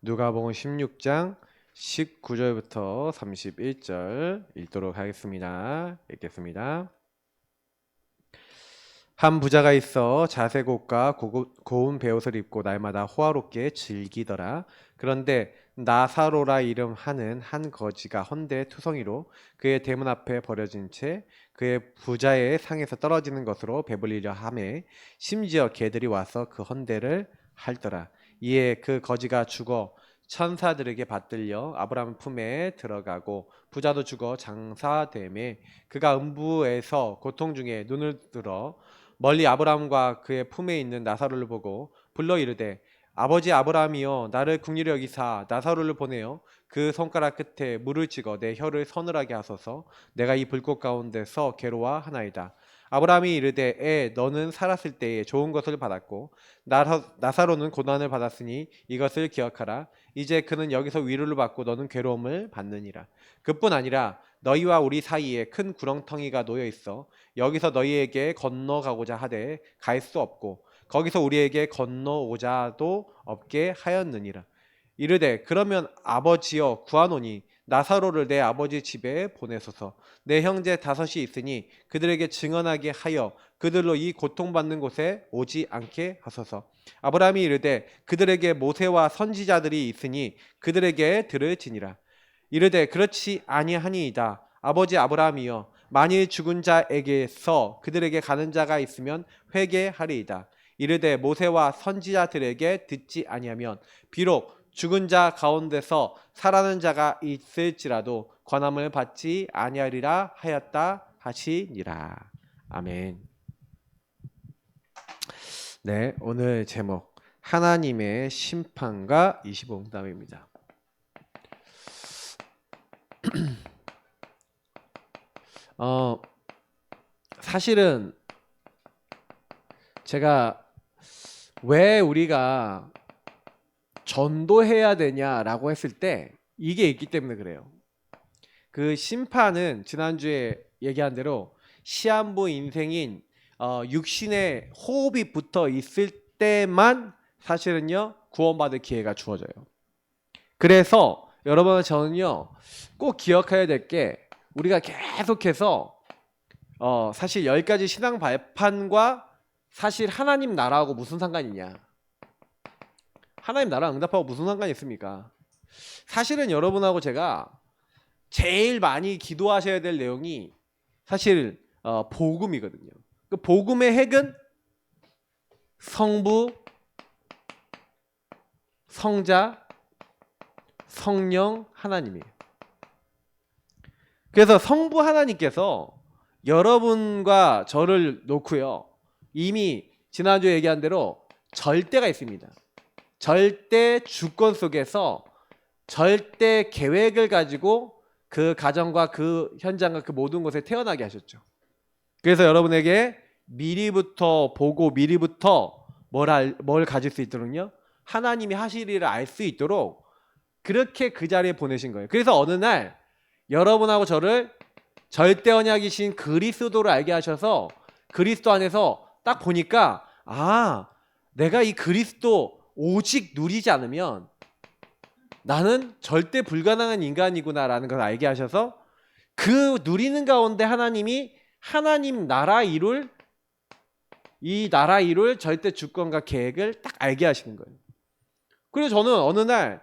누가복음 16장 19절부터 31절 읽도록 하겠습니다. 읽겠습니다. 한 부자가 있어 자색 옷과 고운 베옷을 입고 날마다 호화롭게 즐기더라. 그런데 나사로라 이름하는 한 거지가 헌데 투성이로 그의 대문 앞에 버려진 채 그의 부자의 상에서 떨어지는 것으로 배불리려 하매 심지어 개들이 와서 그 헌데를 핥더라. 이에 그 거지가 죽어 천사들에게 받들려 아브라함 품에 들어가고 부자도 죽어 장사되매 그가 음부에서 고통 중에 눈을 들어 멀리 아브라함과 그의 품에 있는 나사로를 보고 불러 이르되 아버지 아브라함이여 나를 긍휼히 여기사 나사로를 보내어 그 손가락 끝에 물을 찍어 내 혀를 서늘하게 하소서. 내가 이 불꽃 가운데서 괴로워하나이다. 아브라함이 이르되 너는 살았을 때에 좋은 것을 받았고 나사로는 고난을 받았으니 이것을 기억하라. 이제 그는 여기서 위로를 받고 너는 괴로움을 받느니라. 그뿐 아니라 너희와 우리 사이에 큰 구렁텅이가 놓여 있어 여기서 너희에게 건너가고자 하되 갈 수 없고 거기서 우리에게 건너오자도 없게 하였느니라. 이르되 그러면 아버지여 구하노니 나사로를 내 아버지 집에 보내소서. 내 형제 5이 있으니 그들에게 증언하게 하여 그들로 이 고통받는 곳에 오지 않게 하소서. 아브라함이 이르되 그들에게 모세와 선지자들이 있으니 그들에게 들을지니라. 이르되 그렇지 아니하니이다. 아버지 아브라함이여 만일 죽은 자에게서 그들에게 가는 자가 있으면 회개하리이다. 이르되 모세와 선지자들에게 듣지 아니하면 비록 죽은 자 가운데서 살아난 자가 있을지라도 권함을 받지 아니하리라 하였다 하시니라. 아멘. 네, 오늘 제목 하나님의 심판과 25응답입니다. 사실은 제가 왜 우리가 전도해야 되냐라고 했을 때 이게 있기 때문에 그래요. 그 심판은 지난주에 얘기한 대로 시한부 인생인 육신의 호흡이 붙어 있을 때만 사실은요 구원받을 기회가 주어져요. 그래서 여러분 저는요 꼭 기억해야 될 게 우리가 계속해서 사실 10가지 신앙 발판과 사실 하나님 나라하고 무슨 상관이 있냐. 하나님 나라 응답하고 무슨 상관이 있습니까? 사실은 여러분하고 제가 제일 많이 기도하셔야 될 내용이 사실 복음이거든요. 그 복음의 핵은 성부, 성자, 성령 하나님이에요. 그래서 성부 하나님께서 여러분과 저를 놓고요. 이미 지난주에 얘기한 대로 절대가 있습니다. 절대 주권 속에서 절대 계획을 가지고 그 가정과 그 현장과 그 모든 곳에 태어나게 하셨죠. 그래서 여러분에게 미리부터 보고 미리부터 뭘 가질 수 있도록요. 하나님이 하실 일을 알 수 있도록 그렇게 그 자리에 보내신 거예요. 그래서 어느 날 여러분하고 저를 절대 언약이신 그리스도를 알게 하셔서 그리스도 안에서 딱 보니까 내가 이 그리스도 오직 누리지 않으면 나는 절대 불가능한 인간이구나라는 걸 알게 하셔서 그 누리는 가운데 하나님이 하나님 나라 이룰 이 나라 이룰 절대 주권과 계획을 딱 알게 하시는 거예요. 그리고 저는 어느 날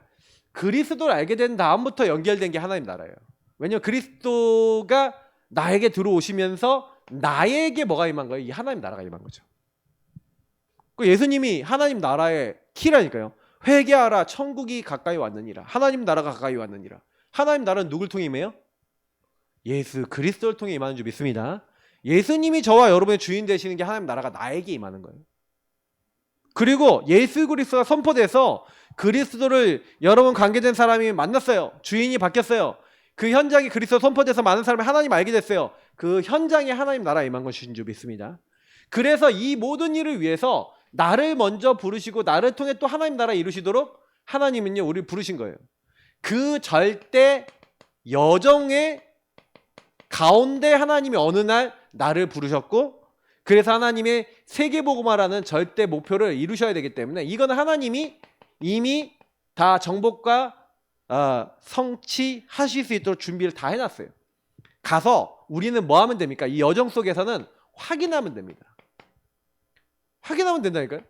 그리스도를 알게 된 다음부터 연결된 게 하나님 나라예요. 왜냐하면 그리스도가 나에게 들어오시면서 나에게 뭐가 임한 거예요? 이 하나님 나라가 임한 거죠. 그 예수님이 하나님 나라의 키라니까요. 회개하라 천국이 가까이 왔느니라. 하나님 나라가 가까이 왔느니라. 하나님 나라는 누굴 통해 임해요? 예수 그리스도를 통해 임하는 줄 믿습니다. 예수님이 저와 여러분의 주인 되시는 게 하나님 나라가 나에게 임하는 거예요. 그리고 예수 그리스도가 선포돼서 그리스도를 여러분 관계된 사람이 만났어요. 주인이 바뀌었어요. 그 현장이 그리스도 선포돼서 많은 사람이 하나님 알게 됐어요. 그 현장에 하나님 나라 임한 것인 줄 믿습니다. 그래서 이 모든 일을 위해서 나를 먼저 부르시고 나를 통해 또 하나님 나라 이루시도록 하나님은요 우리를 부르신 거예요. 그 절대 여정의 가운데 하나님이 어느 날 나를 부르셨고 그래서 하나님의 세계복음화라는 절대 목표를 이루셔야 되기 때문에 이거는 하나님이 이미 다 정복과 성취하실 수 있도록 준비를 다 해놨어요. 가서 우리는 뭐 하면 됩니까? 이 여정 속에서는 확인하면 됩니다. 확인하면 된다니까요.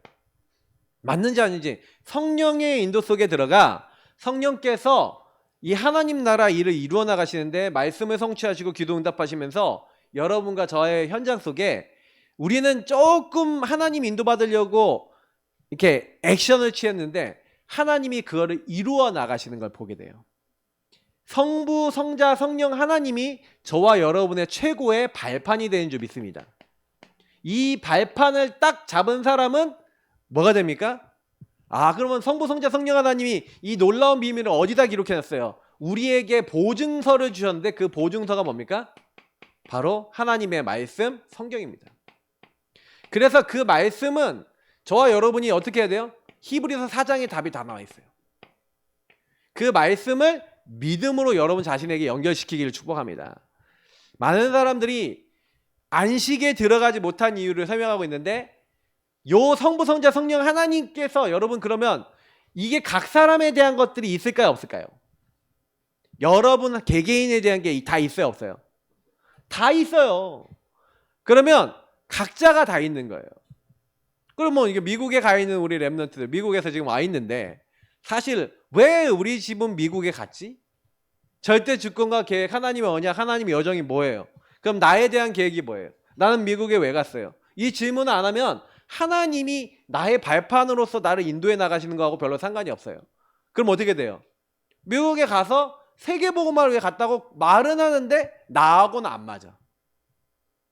맞는지 아닌지 성령의 인도 속에 들어가 성령께서 이 하나님 나라 일을 이루어 나가시는데 말씀을 성취하시고 기도 응답하시면서 여러분과 저의 현장 속에 우리는 조금 하나님 인도받으려고 이렇게 액션을 취했는데 하나님이 그거를 이루어 나가시는 걸 보게 돼요. 성부, 성자, 성령 하나님이 저와 여러분의 최고의 발판이 되는 줄 믿습니다. 이 발판을 딱 잡은 사람은 뭐가 됩니까? 그러면 성부, 성자, 성령 하나님이 이 놀라운 비밀을 어디다 기록해놨어요? 우리에게 보증서를 주셨는데 그 보증서가 뭡니까? 바로 하나님의 말씀, 성경입니다. 그래서 그 말씀은 저와 여러분이 어떻게 해야 돼요? 히브리서 4장에 답이 다 나와 있어요. 그 말씀을 믿음으로 여러분 자신에게 연결시키기를 축복합니다. 많은 사람들이 안식에 들어가지 못한 이유를 설명하고 있는데 요 성부, 성자, 성령 하나님께서 여러분 그러면 이게 각 사람에 대한 것들이 있을까요? 없을까요? 여러분 개개인에 대한 게 다 있어요? 없어요? 다 있어요. 그러면 각자가 다 있는 거예요. 그럼 뭐 이게 미국에 가 있는 우리 랩런트들 미국에서 지금 와 있는데 사실 왜 우리 집은 미국에 갔지? 절대 주권과 계획, 하나님의 언약, 하나님의 여정이 뭐예요? 그럼 나에 대한 계획이 뭐예요? 나는 미국에 왜 갔어요? 이 질문을 안 하면 하나님이 나의 발판으로서 나를 인도해 나가시는 거하고 별로 상관이 없어요. 그럼 어떻게 돼요? 미국에 가서 세계복음화를 갔다고 말은 하는데 나하고는 안 맞아.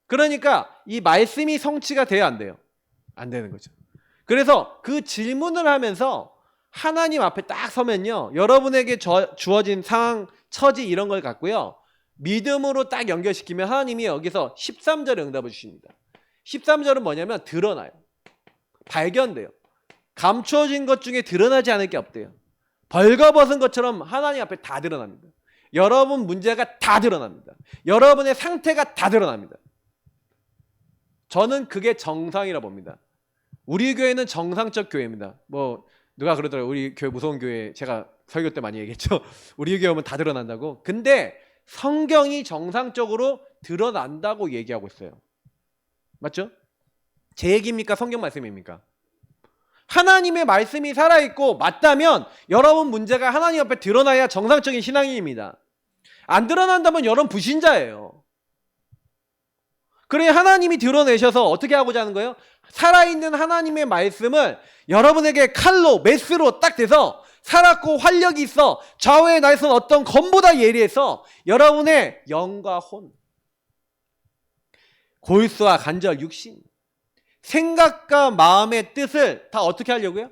그러니까 이 말씀이 성취가 돼야 안 돼요? 안 되는 거죠. 그래서 그 질문을 하면서 하나님 앞에 딱 서면요, 여러분에게 주어진 상황, 처지 이런 걸 갖고요, 믿음으로 딱 연결시키면 하나님이 여기서 13절에 응답을 주십니다. 13절은 뭐냐면 드러나요. 발견돼요. 감추어진 것 중에 드러나지 않을 게 없대요. 벌거벗은 것처럼 하나님 앞에 다 드러납니다. 여러분 문제가 다 드러납니다. 여러분의 상태가 다 드러납니다. 저는 그게 정상이라 봅니다. 우리 교회는 정상적 교회입니다. 뭐 누가 그러더라고요. 우리 교회 무서운 교회, 제가 설교 때 많이 얘기했죠. 우리 교회 오면 다 드러난다고. 근데 성경이 정상적으로 드러난다고 얘기하고 있어요. 맞죠? 제 얘기입니까? 성경 말씀입니까? 하나님의 말씀이 살아있고 맞다면 여러분 문제가 하나님 앞에 드러나야 정상적인 신앙인입니다. 안 드러난다면 여러분 불신자예요. 그래 하나님이 드러내셔서 어떻게 하고자 하는 거예요? 살아있는 하나님의 말씀을 여러분에게 칼로 메스로 딱 대서 살았고 활력이 있어 좌우의 날선 어떤 검보다 예리해서 여러분의 영과 혼, 골수와 관절, 육신, 생각과 마음의 뜻을 다 어떻게 하려고요?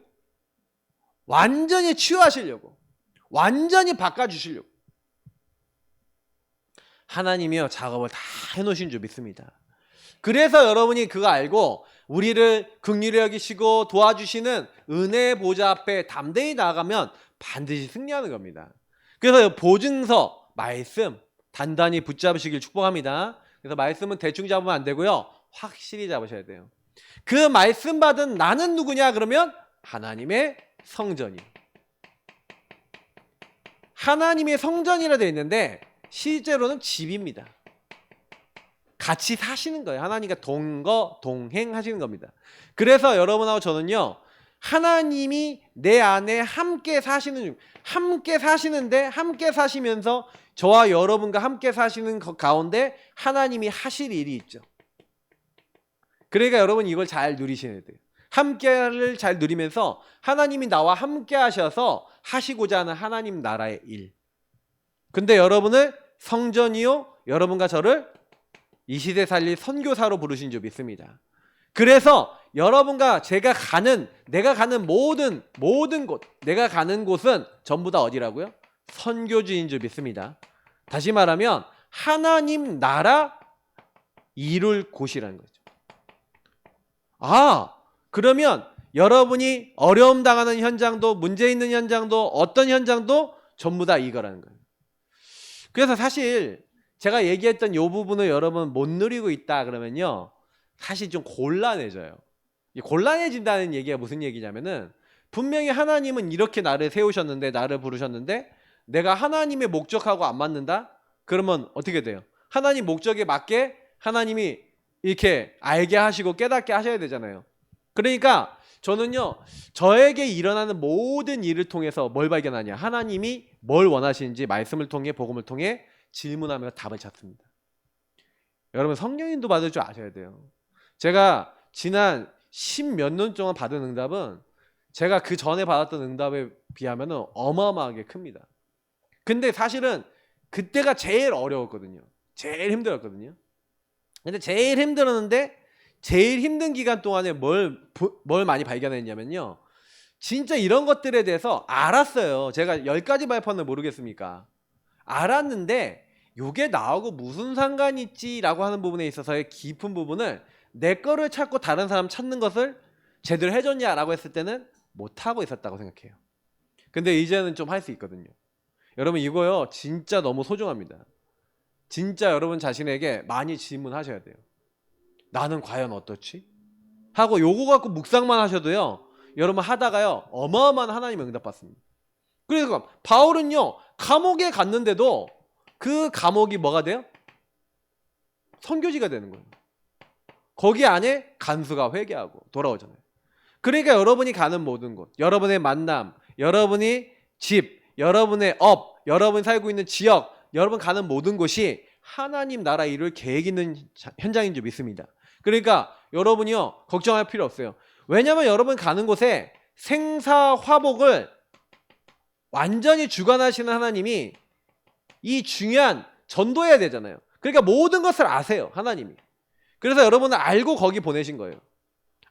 완전히 치유하시려고, 완전히 바꿔주시려고 하나님이요 작업을 다 해놓으신 줄 믿습니다. 그래서 여러분이 그거 알고 우리를 긍휼히 여기시고 도와주시는 은혜의 보좌 앞에 담대히 나아가면 반드시 승리하는 겁니다. 그래서 보증서, 말씀 단단히 붙잡으시길 축복합니다. 그래서 말씀은 대충 잡으면 안 되고요, 확실히 잡으셔야 돼요. 그 말씀 받은 나는 누구냐? 그러면 하나님의 성전이, 하나님의 성전이라 되어 있는데 실제로는 집입니다. 같이 사시는 거예요. 하나님과 동행하시는 겁니다. 그래서 여러분하고 저는요, 하나님이 내 안에 함께 사시는데 함께 사시면서 저와 여러분과 함께 사시는 것 가운데 하나님이 하실 일이 있죠. 그러니까 여러분 이걸 잘 누리셔야 돼요. 함께를 잘 누리면서 하나님이 나와 함께 하셔서 하시고자 하는 하나님 나라의 일. 근데 여러분을 성전이요, 여러분과 저를 이 시대 살릴 선교사로 부르신 줄 믿습니다. 그래서 여러분과 내가 가는 모든 곳, 내가 가는 곳은 전부 다 어디라고요? 선교지인 줄 믿습니다. 다시 말하면 하나님 나라 이룰 곳이라는 거죠. 그러면 여러분이 어려움 당하는 현장도, 문제 있는 현장도, 어떤 현장도 전부 다 이거라는 거예요. 그래서 사실 제가 얘기했던 이 부분을 여러분 못 누리고 있다 그러면요, 사실 좀 곤란해져요. 곤란해진다는 얘기가 무슨 얘기냐면은 분명히 하나님은 이렇게 나를 세우셨는데, 나를 부르셨는데 내가 하나님의 목적하고 안 맞는다? 그러면 어떻게 돼요? 하나님 목적에 맞게 하나님이 이렇게 알게 하시고 깨닫게 하셔야 되잖아요. 그러니까 저는요, 저에게 일어나는 모든 일을 통해서 뭘 발견하냐? 하나님이 뭘 원하시는지 말씀을 통해, 복음을 통해 질문하며 답을 찾습니다. 여러분, 성령인도 받을 줄 아셔야 돼요. 제가 지난 10몇 년 동안 받은 응답은 제가 그 전에 받았던 응답에 비하면 어마어마하게 큽니다. 근데 사실은 그때가 제일 어려웠거든요. 제일 힘들었거든요. 근데 제일 힘들었는데 제일 힘든 기간 동안에 뭘 많이 발견했냐면요, 진짜 이런 것들에 대해서 알았어요. 제가 10가지 발판을 모르겠습니까? 알았는데 요게 나하고 무슨 상관이 있지라고 하는 부분에 있어서의 깊은 부분을 내 거를 찾고 다른 사람 찾는 것을 제대로 해줬냐라고 했을 때는 못하고 있었다고 생각해요. 근데 이제는 좀 할 수 있거든요. 여러분, 이거요 진짜 너무 소중합니다. 진짜 여러분 자신에게 많이 질문하셔야 돼요. 나는 과연 어떻지? 하고 요거 갖고 묵상만 하셔도요, 여러분 하다가요 어마어마한 하나님의 응답 받습니다. 그래서 바울은요 감옥에 갔는데도 그 감옥이 뭐가 돼요? 선교지가 되는 거예요. 거기 안에 간수가 회개하고 돌아오잖아요. 그러니까 여러분이 가는 모든 곳, 여러분의 만남, 여러분이 집, 여러분의 업, 여러분이 살고 있는 지역, 여러분 가는 모든 곳이 하나님 나라 이룰 계획 있는 현장인 줄 믿습니다. 그러니까 여러분이요 걱정할 필요 없어요. 왜냐하면 여러분 가는 곳에 생사화복을 완전히 주관하시는 하나님이 이 중요한 전도해야 되잖아요. 그러니까 모든 것을 아세요, 하나님이. 그래서 여러분은 알고 거기 보내신 거예요.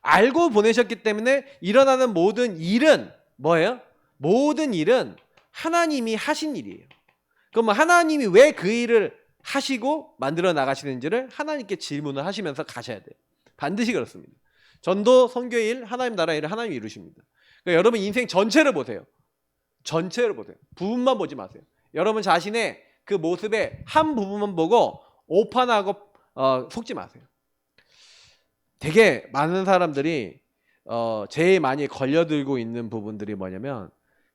알고 보내셨기 때문에 일어나는 모든 일은 뭐예요? 모든 일은 하나님이 하신 일이에요. 그럼 하나님이 왜 그 일을 하시고 만들어 나가시는지를 하나님께 질문을 하시면서 가셔야 돼요. 반드시 그렇습니다. 전도, 선교의 일, 하나님 나라 일을 하나님이 이루십니다. 그러니까 여러분 인생 전체를 보세요. 전체를 보세요. 부분만 보지 마세요. 여러분 자신의 그 모습의 한 부분만 보고 오판하고 속지 마세요. 되게 많은 사람들이 제일 많이 걸려들고 있는 부분들이 뭐냐면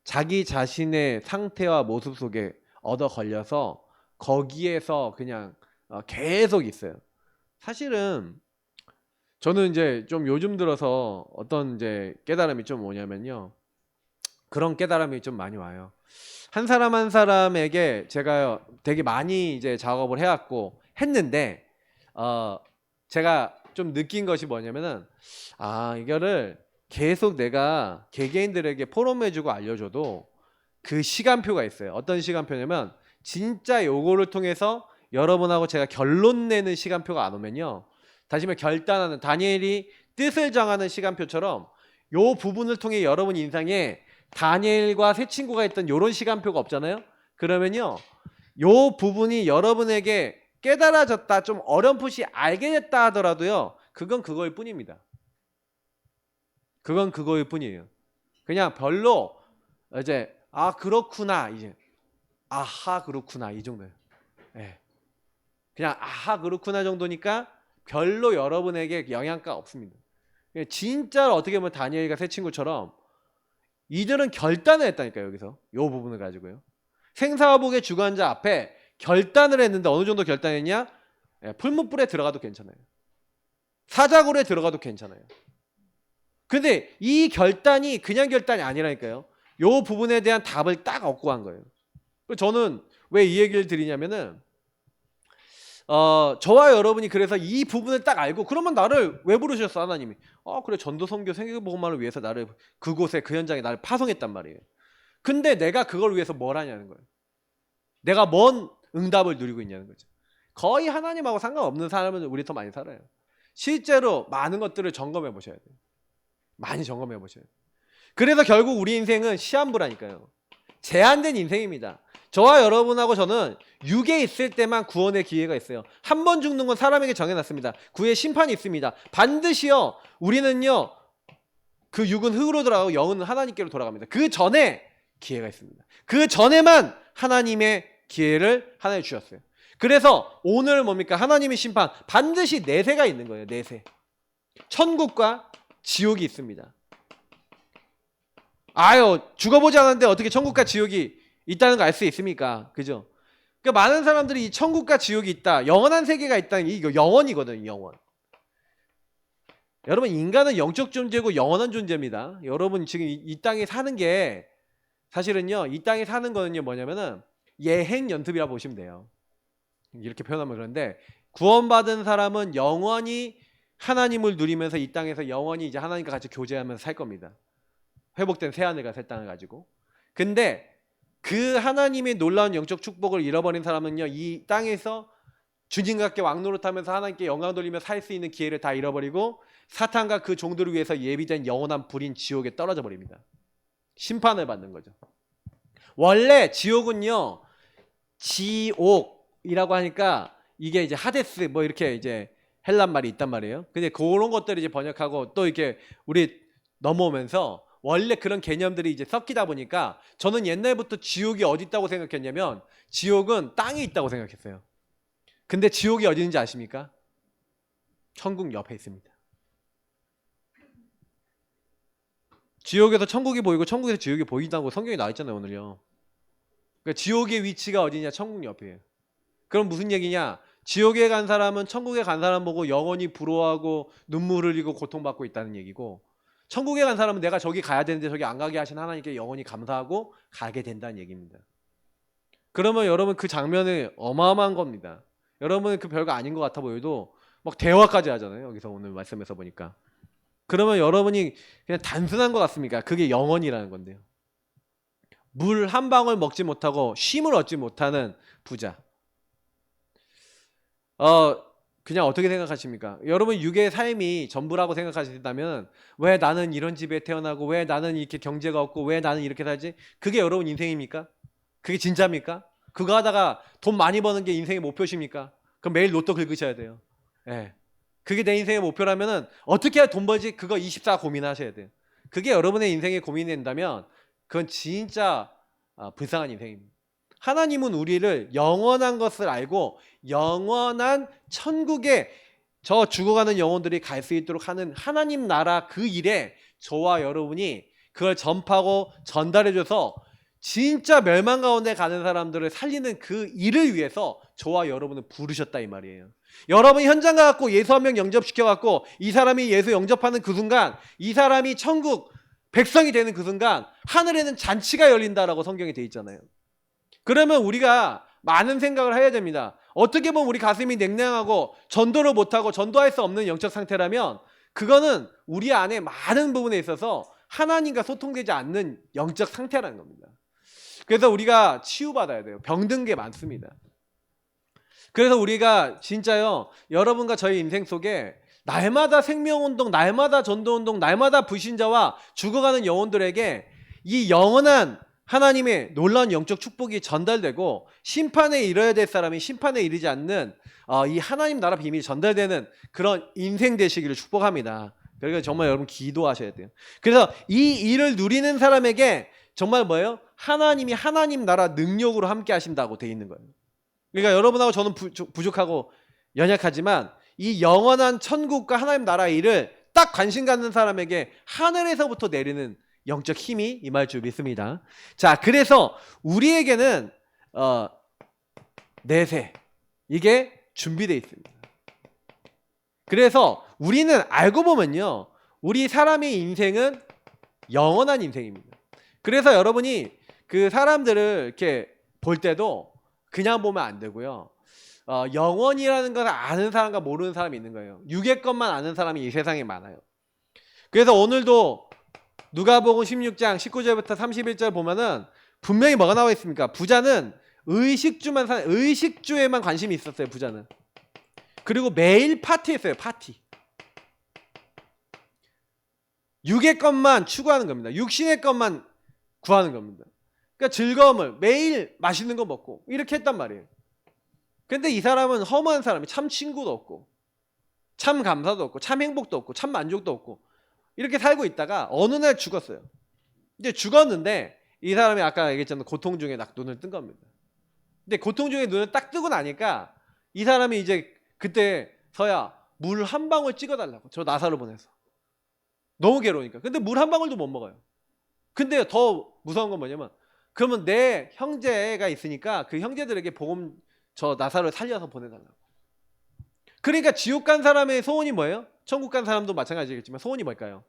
자기 자신의 상태와 모습 속에 얻어 걸려서 거기에서 그냥 계속 있어요. 사실은 저는 이제 좀 요즘 들어서 어떤 이제 깨달음이 좀 오냐면요, 그런 깨달음이 좀 많이 와요. 한 사람 한 사람에게 제가 되게 많이 이제 작업을 해왔고 했는데 제가 좀 느낀 것이 뭐냐면은 이거를 계속 내가 개개인들에게 포럼해주고 알려줘도 그 시간표가 있어요. 어떤 시간표냐면 진짜 요거를 통해서 여러분하고 제가 결론 내는 시간표가 안 오면요, 다시 말해 결단하는, 다니엘이 뜻을 정하는 시간표처럼 요 부분을 통해 여러분 인생에 다니엘과 새 친구가 있던 요런 시간표가 없잖아요. 그러면요 요 부분이 여러분에게 깨달아졌다, 좀 어렴풋이 알게 됐다 하더라도요, 그건 그거일 뿐입니다. 그건 그거일 뿐이에요. 그냥 별로 이제 그렇구나, 이제 아하 그렇구나 이 정도예요. 네. 그냥 아하 그렇구나 정도니까 별로 여러분에게 영향가 없습니다. 진짜로 어떻게 보면 다니엘과 새 친구처럼 이들은 결단을 했다니까요. 여기서 요 부분을 가지고요, 생사화복의 주관자 앞에 결단을 했는데 어느 정도 결단했냐? 풀무불에 들어가도 괜찮아요. 사자굴에 들어가도 괜찮아요. 근데 이 결단이 그냥 결단이 아니라니까요. 요 부분에 대한 답을 딱 얻고 한 거예요. 저는 왜 이 얘기를 드리냐면은 저와 여러분이 그래서 이 부분을 딱 알고, 그러면 나를 왜 부르셨어 하나님이? 그래, 전도 선교 생애복음만을 위해서 나를 그곳에 그 현장에 나를 파송했단 말이에요. 근데 내가 그걸 위해서 뭘 하냐는 거예요. 내가 뭔 응답을 누리고 있냐는 거죠. 거의 하나님하고 상관없는 사람은 우리 더 많이 살아요. 실제로 많은 것들을 점검해 보셔야 돼요. 많이 점검해 보셔야 돼요. 그래서 결국 우리 인생은 시한부라니까요. 제한된 인생입니다. 저와 여러분하고 저는 육에 있을 때만 구원의 기회가 있어요. 한 번 죽는 건 사람에게 정해놨습니다. 구의 심판이 있습니다. 반드시요, 우리는요 그 육은 흙으로 돌아가고 영은 하나님께로 돌아갑니다. 그 전에 기회가 있습니다. 그 전에만 하나님의 기회를 하나님 주셨어요. 그래서 오늘 뭡니까? 하나님의 심판, 반드시 내세가 있는 거예요. 내세. 천국과 지옥이 있습니다. 아유, 죽어보지 않았는데 어떻게 천국과 지옥이 있다는 거 알 수 있습니까? 그죠? 그러니까 많은 사람들이 이 천국과 지옥이 있다, 영원한 세계가 있다는 게 이거 영원이거든요. 영원. 여러분, 인간은 영적 존재고 영원한 존재입니다. 여러분 지금 이 땅에 사는 게 사실은요, 이 땅에 사는 거는요 뭐냐면은 예행 연습이라 보시면 돼요. 이렇게 표현하면 그런데, 구원받은 사람은 영원히 하나님을 누리면서 이 땅에서 영원히 이제 하나님과 같이 교제하면서 살 겁니다. 회복된 새하늘과 새 땅을 가지고. 근데 그 하나님의 놀라운 영적 축복을 잃어버린 사람은요, 이 땅에서 주님과 함께 왕노릇하면서 하나님께 영광 돌리며 살 수 있는 기회를 다 잃어버리고 사탄과 그 종들을 위해서 예비된 영원한 불인 지옥에 떨어져 버립니다. 심판을 받는 거죠. 원래 지옥은요, 지옥이라고 하니까 이게 이제 하데스 뭐 이렇게 이제 헬란 말이 있단 말이에요. 근데 그런 것들을 이제 번역하고 또 이렇게 우리 넘어오면서 원래 그런 개념들이 이제 섞이다 보니까 저는 옛날부터 지옥이 어디 있다고 생각했냐면 지옥은 땅에 있다고 생각했어요. 근데 지옥이 어디 있는지 아십니까? 천국 옆에 있습니다. 지옥에서 천국이 보이고 천국에서 지옥이 보인다고 성경에 나와 있잖아요, 오늘요. 그러니까 지옥의 위치가 어디냐? 천국 옆이에요. 그럼 무슨 얘기냐? 지옥에 간 사람은 천국에 간 사람 보고 영원히 부러워하고 눈물 흘리고 고통받고 있다는 얘기고, 천국에 간 사람은 내가 저기 가야 되는데 저기 안 가게 하신 하나님께 영원히 감사하고 가게 된다는 얘기입니다. 그러면 여러분 그 장면이 어마어마한 겁니다. 여러분 그 별거 아닌 것 같아 보여도 막 대화까지 하잖아요. 여기서 오늘 말씀에서 보니까. 그러면 여러분이 그냥 단순한 것 같습니까? 그게 영원이라는 건데요. 물 한 방울 먹지 못하고 쉼을 얻지 못하는 부자. 그냥 어떻게 생각하십니까? 여러분 육의 삶이 전부라고 생각하신다면 왜 나는 이런 집에 태어나고 왜 나는 이렇게 경제가 없고 왜 나는 이렇게 살지? 그게 여러분 인생입니까? 그게 진짜입니까? 그거 하다가 돈 많이 버는 게 인생의 목표십니까? 그럼 매일 로또 긁으셔야 돼요. 예. 그게 내 인생의 목표라면은 어떻게 해야 돈 벌지? 그거 24 고민하셔야 돼요. 그게 여러분의 인생의 고민이 된다면 그건 진짜 불쌍한 인생입니다. 하나님은 우리를 영원한 것을 알고 영원한 천국에 저 죽어가는 영혼들이 갈 수 있도록 하는 하나님 나라 그 일에 저와 여러분이 그걸 전파하고 전달해줘서 진짜 멸망 가운데 가는 사람들을 살리는 그 일을 위해서 저와 여러분을 부르셨다 이 말이에요. 여러분이 현장 가갖고 예수 한 명 영접시켜갖고 이 사람이 예수 영접하는 그 순간, 이 사람이 천국 백성이 되는 그 순간 하늘에는 잔치가 열린다라고 성경에 돼 있잖아요. 그러면 우리가 많은 생각을 해야 됩니다. 어떻게 보면 우리 가슴이 냉랭하고 전도를 못하고 전도할 수 없는 영적 상태라면 그거는 우리 안에 많은 부분에 있어서 하나님과 소통되지 않는 영적 상태라는 겁니다. 그래서 우리가 치유받아야 돼요. 병든 게 많습니다. 그래서 우리가 진짜요, 여러분과 저희 인생 속에 날마다 생명운동, 날마다 전도운동, 날마다 불신자와 죽어가는 영혼들에게 이 영원한 하나님의 놀라운 영적 축복이 전달되고 심판에 이르러야 될 사람이 심판에 이르지 않는 이 하나님 나라 비밀이 전달되는 그런 인생 되시기를 축복합니다. 그러니까 정말 여러분 기도하셔야 돼요. 그래서 이 일을 누리는 사람에게 정말 뭐예요? 하나님이 하나님 나라 능력으로 함께 하신다고 돼 있는 거예요. 그러니까 여러분하고 저는 부족하고 연약하지만 이 영원한 천국과 하나님 나라 일을 딱 관심 갖는 사람에게 하늘에서부터 내리는 영적 힘이 임할 줄 믿습니다. 자, 그래서 우리에게는 내세 이게 준비되어 있습니다. 그래서 우리는 알고 보면요, 우리 사람의 인생은 영원한 인생입니다. 그래서 여러분이 그 사람들을 이렇게 볼 때도 그냥 보면 안 되고요. 영원이라는 것을 아는 사람과 모르는 사람이 있는 거예요. 육의 것만 아는 사람이 이 세상에 많아요. 그래서 오늘도 누가복음 16장 19절부터 31절 보면은 분명히 뭐가 나와 있습니까? 부자는 의식주에만 관심이 있었어요. 부자는. 그리고 매일 파티했어요. 파티. 육의 것만 추구하는 겁니다. 육신의 것만 구하는 겁니다. 그러니까 즐거움을 매일 맛있는 거 먹고 이렇게 했단 말이에요. 근데 이 사람은 허무한 사람이, 참 친구도 없고 참 감사도 없고 참 행복도 없고 참 만족도 없고 이렇게 살고 있다가 어느 날 죽었어요. 이제 죽었는데 이 사람이 아까 얘기했잖아요. 고통 중에 딱 눈을 뜬 겁니다. 근데 고통 중에 눈을 딱 뜨고 나니까 이 사람이 이제 그때서야 물 한 방울 찍어달라고 저 나사로 보내서. 너무 괴로우니까. 근데 물 한 방울도 못 먹어요. 근데 더 무서운 건 뭐냐면 그러면 내 형제가 있으니까 그 형제들에게 복음 저 나사로를 살려서 보내달라고. 그러니까 지옥 간 사람의 소원이 뭐예요? 천국 간 사람도 마찬가지겠지만 소원이 뭘까요?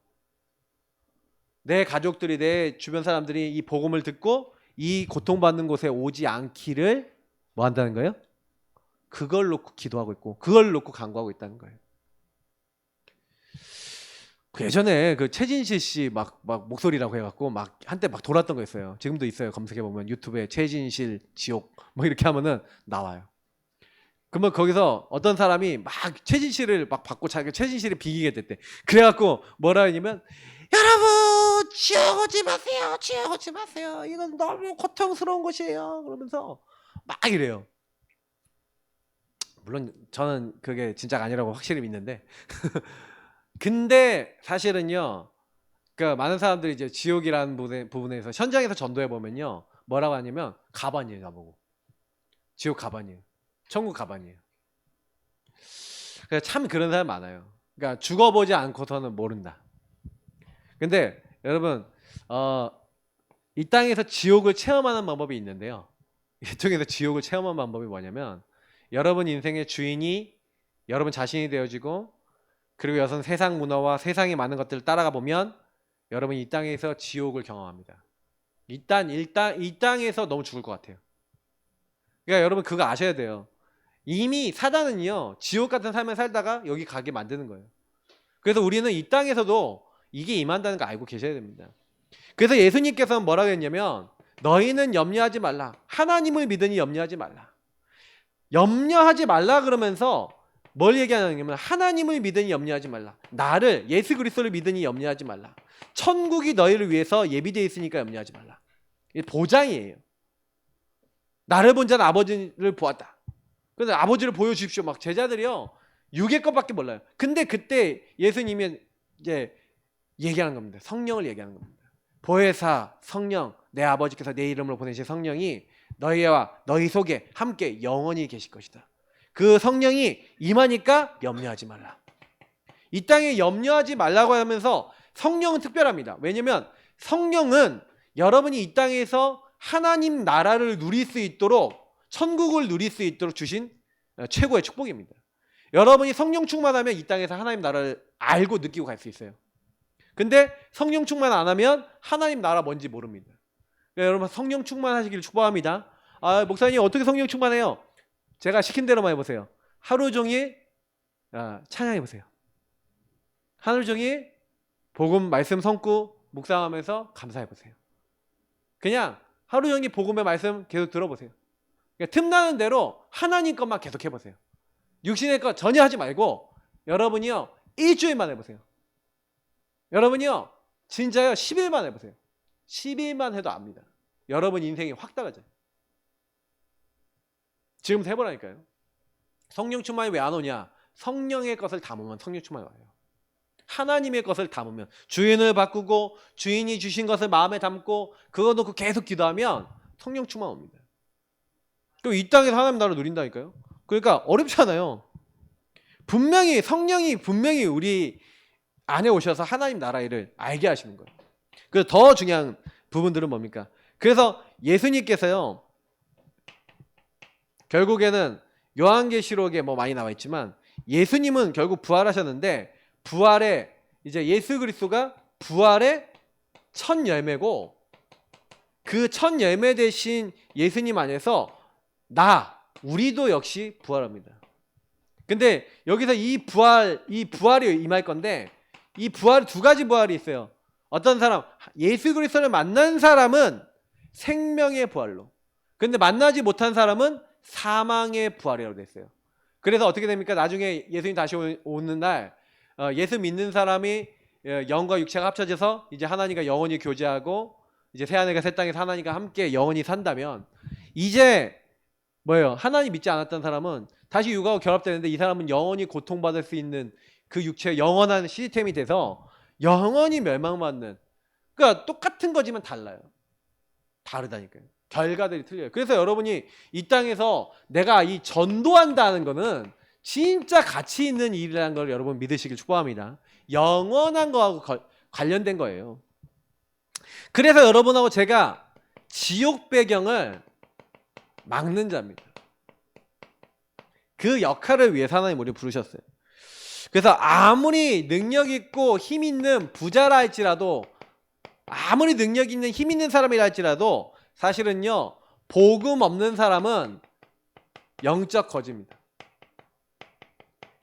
내 가족들이 내 주변 사람들이 이 복음을 듣고 이 고통받는 곳에 오지 않기를 뭐 한다는 거예요? 그걸 놓고 기도하고 있고 그걸 놓고 간구하고 있다는 거예요. 그 예전에 그 최진실 씨 막 목소리라고 해갖고 막 한때 막 돌았던 거 있어요. 지금도 있어요. 검색해 보면 유튜브에 최진실 지옥 뭐 이렇게 하면은 나와요. 그러면 거기서 어떤 사람이 막 최진실을 막 받고 자기가 최진실이 비기게 됐대. 그래갖고 뭐라 하냐면 여러분 지옥 오지 마세요. 지옥 오지 마세요. 이건 너무 고통스러운 것이에요. 그러면서 막 이래요. 물론 저는 그게 진짜가 아니라고 확실히 믿는데 근데 사실은요, 그러니까 많은 사람들이 이제 지옥이라는 부분에서 현장에서 전도해 보면요, 뭐라고 하냐면 가반이에요, 나보고. 지옥 가반이에요, 천국 가반이에요. 그러니까 참 그런 사람 많아요. 그러니까 죽어보지 않고서는 모른다. 근데 여러분, 이 땅에서 지옥을 체험하는 방법이 있는데요. 이쪽에서 지옥을 체험하는 방법이 뭐냐면 여러분 인생의 주인이 여러분 자신이 되어지고 그리고 여성 세상 문화와 세상의 많은 것들을 따라가 보면 여러분 이 땅에서 지옥을 경험합니다. 이 땅에서 너무 죽을 것 같아요. 그러니까 여러분 그거 아셔야 돼요. 이미 사단은요 지옥 같은 삶을 살다가 여기 가게 만드는 거예요. 그래서 우리는 이 땅에서도 이게 임한다는 거 알고 계셔야 됩니다. 그래서 예수님께서는 뭐라고 했냐면 너희는 염려하지 말라. 하나님을 믿으니 염려하지 말라. 염려하지 말라 그러면서 뭘 얘기하냐면 하나님을 믿으니 염려하지 말라. 나를 예수 그리스도를 믿으니 염려하지 말라. 천국이 너희를 위해서 예비되어 있으니까 염려하지 말라. 이게 보장이에요. 나를 본 자는 아버지를 보았다. 그래서 아버지를 보여주십시오. 막 제자들이요 육의 것밖에 몰라요. 근데 그때 예수님이 이제 얘기하는 겁니다. 성령을 얘기하는 겁니다. 보혜사 성령 내 아버지께서 내 이름으로 보내신 성령이 너희와 너희 속에 함께 영원히 계실 것이다. 그 성령이 임하니까 염려하지 말라. 이 땅에 염려하지 말라고 하면서 성령은 특별합니다. 왜냐하면 성령은 여러분이 이 땅에서 하나님 나라를 누릴 수 있도록 천국을 누릴 수 있도록 주신 최고의 축복입니다. 여러분이 성령 충만하면 이 땅에서 하나님 나라를 알고 느끼고 갈 수 있어요. 근데 성령 충만 안 하면 하나님 나라 뭔지 모릅니다. 그러니까 여러분 성령 충만하시기를 축복합니다. 아, 목사님 어떻게 성령 충만해요? 제가 시킨 대로만 해보세요. 하루 종일 찬양해보세요. 하루 종일 복음 말씀 성구 묵상하면서 감사해보세요. 그냥 하루 종일 복음의 말씀 계속 들어보세요. 그러니까 틈나는 대로 하나님 것만 계속 해보세요. 육신의 것 전혀 하지 말고 여러분이요 일주일만 해보세요. 여러분이요 진짜요 10일만 해보세요. 10일만 해도 압니다. 여러분 인생이 확 달라져요. 지금부터 해보라니까요. 성령 충만이 왜 안 오냐? 성령의 것을 담으면 성령 충만이 와요. 하나님의 것을 담으면 주인을 바꾸고 주인이 주신 것을 마음에 담고 그거 놓고 계속 기도하면 성령 충만 옵니다. 그럼 이 땅에서 하나님 나라를 누린다니까요. 그러니까 어렵잖아요. 분명히 성령이 분명히 우리 안에 오셔서 하나님 나라 일을 알게 하시는 거예요. 그래서 더 중요한 부분들은 뭡니까? 그래서 예수님께서요 결국에는 요한계시록에 뭐 많이 나와 있지만 예수님은 결국 부활하셨는데 부활의 이제 예수 그리스도가 부활의 첫 열매고 그 첫 열매 대신 예수님 안에서 우리도 역시 부활합니다. 근데 여기서 이 부활이 임할 건데 이 부활 두 가지 부활이 있어요. 어떤 사람 예수 그리스도를 만난 사람은 생명의 부활로 근데 만나지 못한 사람은 사망의 부활이라고 됐어요. 그래서 어떻게 됩니까? 나중에 예수님 다시 오는 날 예수 믿는 사람이 영과 육체가 합쳐져서 이제 하나님과 영원히 교제하고 이제 새하늘과 새 땅에서 하나님과 함께 영원히 산다면 이제 뭐예요? 하나님 믿지 않았던 사람은 다시 육하고 결합되는데 이 사람은 영원히 고통받을 수 있는 그 육체의 영원한 시스템이 돼서 영원히 멸망받는 그러니까 똑같은 거지만 달라요. 다르다니까요. 결과들이 틀려요. 그래서 여러분이 이 땅에서 내가 이 전도한다는 거는 진짜 가치 있는 일이라는 걸 여러분 믿으시길 축복합니다. 영원한 거하고 관련된 거예요. 그래서 여러분하고 제가 지옥 배경을 막는 자입니다. 그 역할을 위해서 하나님 우리 부르셨어요. 그래서 아무리 능력 있고 힘 있는 부자라 할지라도, 아무리 능력 있는 힘 있는 사람이라 할지라도 사실은요, 복음 없는 사람은 영적 거지입니다.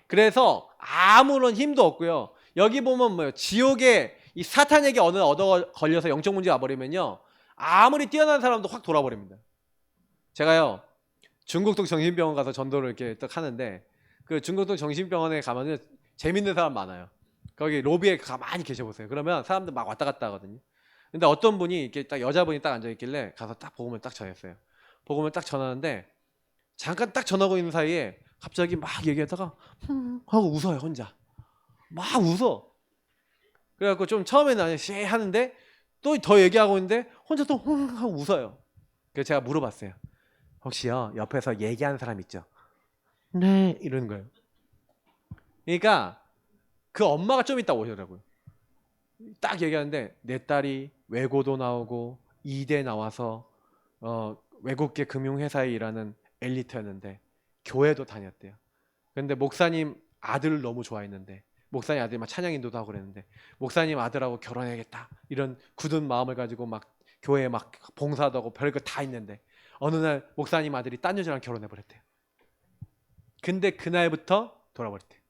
그래서 아무런 힘도 없고요. 여기 보면 뭐예요? 지옥에 이 사탄에게 어느 얻어 걸려서 영적 문제 와버리면요, 아무리 뛰어난 사람도 확 돌아버립니다. 제가요, 중국동 정신병원 가서 전도를 이렇게 딱 하는데, 그 중국동 정신병원에 가면은 재밌는 사람 많아요. 거기 로비에 가만히 계셔보세요. 그러면 사람들 막 왔다 갔다 하거든요. 근데 어떤 분이 이렇게 딱 여자분이 딱 앉아있길래 가서 딱 복음을 딱 전했어요. 복음을 딱 전하는데 잠깐 딱 전하고 있는 사이에 갑자기 막 얘기하다가 하고 웃어요. 혼자 막 웃어. 그래갖고 좀 처음에는 아니 씨 하는데 또 더 얘기하고 있는데 혼자 또 하고 웃어요. 그래서 제가 물어봤어요. 혹시요 옆에서 얘기하는 사람 있죠? 네, 이러는 거예요. 그러니까 그 엄마가 좀 이따 오시더라고요. 딱 얘기하는데 내 딸이 외고도 나오고 이대 나와서 외국계 금융회사에 일하는 엘리트였는데 교회도 다녔대요. 근데 목사님 아들을 너무 좋아했는데 목사님 아들이 막 찬양 인도도 하고 그랬는데 목사님 아들하고 결혼해야겠다 이런 굳은 마음을 가지고 막 교회에 막 봉사도 하고 별거 다 있는데 어느 날 목사님 아들이 딴 여자랑 결혼해 버렸대요. 근데 그날부터 돌아버렸대요.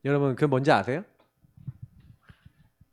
여러분 그 뭔지 아세요?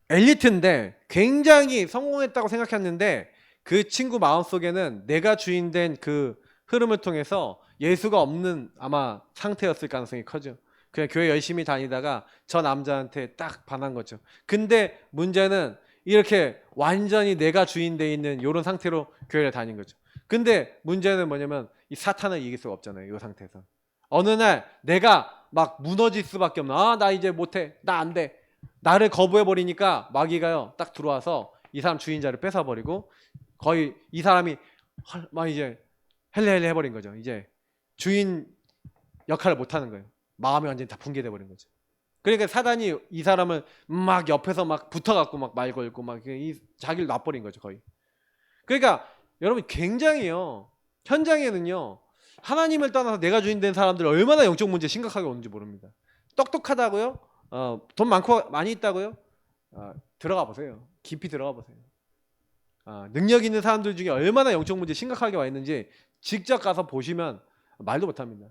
엘리트인데 굉장히 성공했다고 생각했는데 그 친구 마음속에는 내가 주인된 그 흐름을 통해서 예수가 없는 아마 상태였을 가능성이 커져. 그냥 교회 열심히 다니다가 저 남자한테 딱 반한 거죠. 근데 문제는 이렇게 완전히 내가 주인 돼 있는 이런 상태로 교회를 다닌 거죠. 근데 문제는 뭐냐면 이 사탄을 이길 수가 없잖아요. 이 상태에서. 어느 날 내가 막 무너질 수밖에 없는, 아, 나 이제 못해. 나 안 돼. 나를 거부해버리니까 마귀가요 딱 들어와서 이 사람 주인자를 뺏어버리고 거의 이 사람이 막 이제 헬레헬레 해버린 거죠. 이제 주인 역할을 못하는 거예요. 마음이 완전히 다 붕괴돼 버린 거죠. 그러니까 사단이 이 사람을 막 옆에서 막 붙어갖고 막 말 걸고 막 자기를 놔버린 거죠 거의. 그러니까 여러분 굉장히요 현장에는요 하나님을 떠나서 내가 주인 된 사람들 얼마나 영적 문제 심각하게 오는지 모릅니다. 똑똑하다고요? 돈 많고 많이 있다고요? 들어가 보세요. 깊이 들어가 보세요. 능력 있는 사람들 중에 얼마나 영적 문제 심각하게 와 있는지 직접 가서 보시면 말도 못합니다.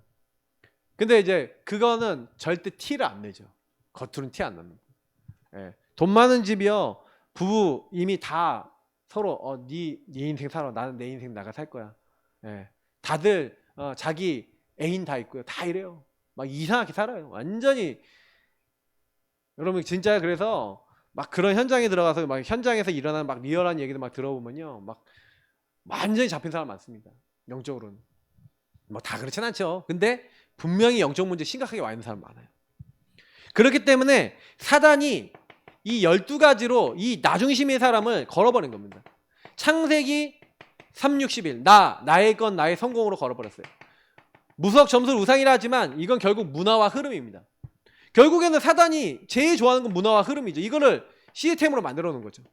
근데 이제 그거는 절대 티를 안 내죠. 겉으로는 티 안 납니다. 예. 돈 많은 집이요 부부 이미 다 서로 네 인생 살아, 나는 내 인생 나가 살 거야. 예. 다들 자기 애인 다 있고요. 다 이래요. 막 이상하게 살아요. 완전히. 여러분 진짜 그래서 막 그런 현장에 들어가서 막 현장에서 일어나는 막 리얼한 얘기들 막 들어보면요 막 완전히 잡힌 사람 많습니다. 영적으로는 뭐 다 그렇진 않죠. 근데 분명히 영적 문제 심각하게 와 있는 사람 많아요. 그렇기 때문에 사단이 이 12가지로 이 나중심의 사람을 걸어버린 겁니다. 창세기 3:61 나의 건 나의 성공으로 걸어버렸어요. 무석 점술 우상이라 하지만 이건 결국 문화와 흐름입니다. 결국에는 사단이 제일 좋아하는 건 문화와 흐름이죠. 이거를 시스템으로 만들어 놓은 거죠.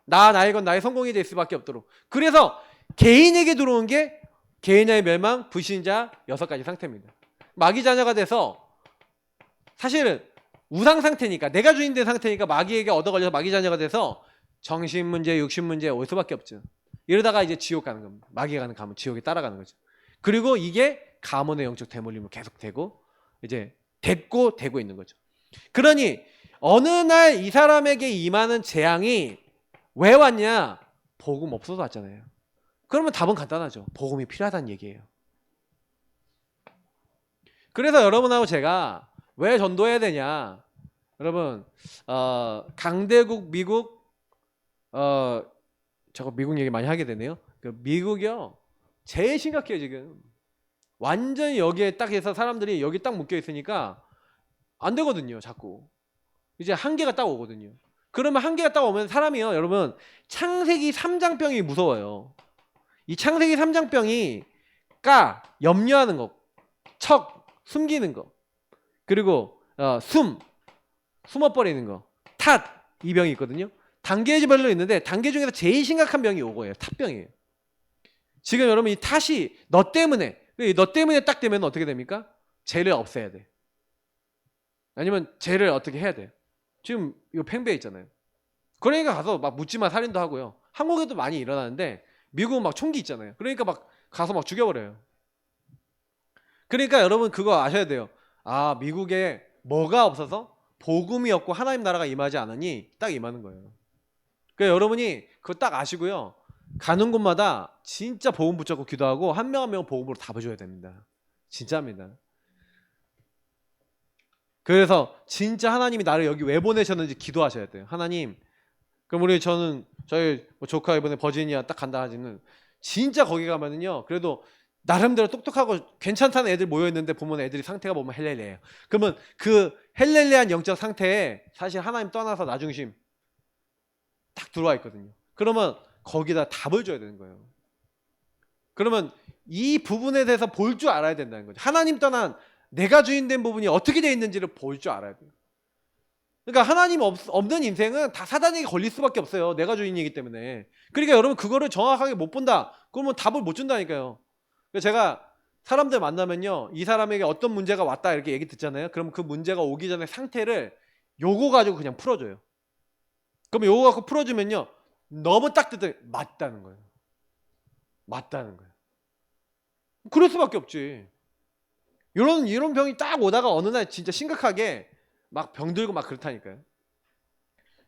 나의 건 나의 성공이 될 수밖에 없도록. 그래서 개인에게 들어온 게 개인의 멸망, 불신자 6가지 상태입니다. 마귀 자녀가 돼서 사실은 우상 상태니까 내가 주인 된 상태니까 마귀에게 얻어 걸려서 마귀 자녀가 돼서 정신 문제, 육신 문제 올 수밖에 없죠. 이러다가 이제 지옥 가는 겁니다. 마귀가 가는 가문 지옥에 따라가는 거죠. 그리고 이게 가문의 영적 대물림으로 계속되고 이제 되고 있는 거죠. 그러니 어느 날 이 사람에게 임하는 재앙이 왜 왔냐? 복음 없어서 왔잖아요. 그러면 답은 간단하죠. 복음이 필요하다는 얘기예요. 그래서 여러분하고 제가 왜 전도해야 되냐? 여러분 강대국 미국 저거 미국 얘기 많이 하게 되네요. 그 미국이요 제일 심각해요 지금. 완전히 여기에 딱 해서 사람들이 여기 딱 묶여 있으니까 안 되거든요. 자꾸 이제 한계가 딱 오거든요. 그러면 한계가 딱 오면 사람이요 여러분 창세기 3장병이 무서워요. 이 창세기 3장병이 염려하는 거, 척, 숨기는 거, 그리고 숨어버리는 거. 탓! 이 병이 있거든요. 단계별로 있는데 단계 중에서 제일 심각한 병이 요거예요. 탓병이에요. 지금 여러분 이 탓이 너 때문에 딱 되면 어떻게 됩니까? 죄를 없애야 돼. 아니면 죄를 어떻게 해야 돼. 지금 이거 팽배해 있잖아요. 그러니까 가서 막 묻지마 살인도 하고요. 한국에도 많이 일어나는데 미국은 막 총기 있잖아요. 그러니까 막 가서 막 죽여버려요. 그러니까 여러분 그거 아셔야 돼요. 아, 미국에 뭐가 없어서 복음이 없고 하나님 나라가 임하지 않으니 딱 임하는 거예요. 그러니까 여러분이 그거 딱 아시고요. 가는 곳마다 진짜 복음 붙잡고 기도하고 한 명 한 명 복음으로 답해줘야 됩니다. 진짜입니다. 그래서 진짜 하나님이 나를 여기 왜 보내셨는지 기도하셔야 돼요. 하나님, 그럼 저희 조카 이번에 버지니아 딱 간다 하지는 진짜 거기 가면은요. 그래도 나름대로 똑똑하고 괜찮다는 애들 모여있는데 보면 애들이 상태가 보면 헬렐레예요. 그러면 그 헬렐레한 영적 상태에 사실 하나님 떠나서 나중심 딱 들어와 있거든요. 그러면 거기다 답을 줘야 되는 거예요. 그러면 이 부분에 대해서 볼 줄 알아야 된다는 거죠. 하나님 떠난 내가 주인된 부분이 어떻게 되어 있는지를 볼 줄 알아야 돼요. 그러니까 하나님 없는 인생은 다 사단에게 걸릴 수밖에 없어요. 내가 주인이기 때문에. 그러니까 여러분 그거를 정확하게 못 본다. 그러면 답을 못 준다니까요. 제가 사람들 만나면요. 이 사람에게 어떤 문제가 왔다 이렇게 얘기 듣잖아요. 그럼 그 문제가 오기 전에 상태를 요거 가지고 그냥 풀어줘요. 그럼 요거 갖고 풀어주면요. 너무 딱 듣더니 맞다는 거예요. 맞다는 거예요. 그럴 수밖에 없지. 이런 병이 딱 오다가 어느 날 진짜 심각하게 막 병들고 막 그렇다니까요.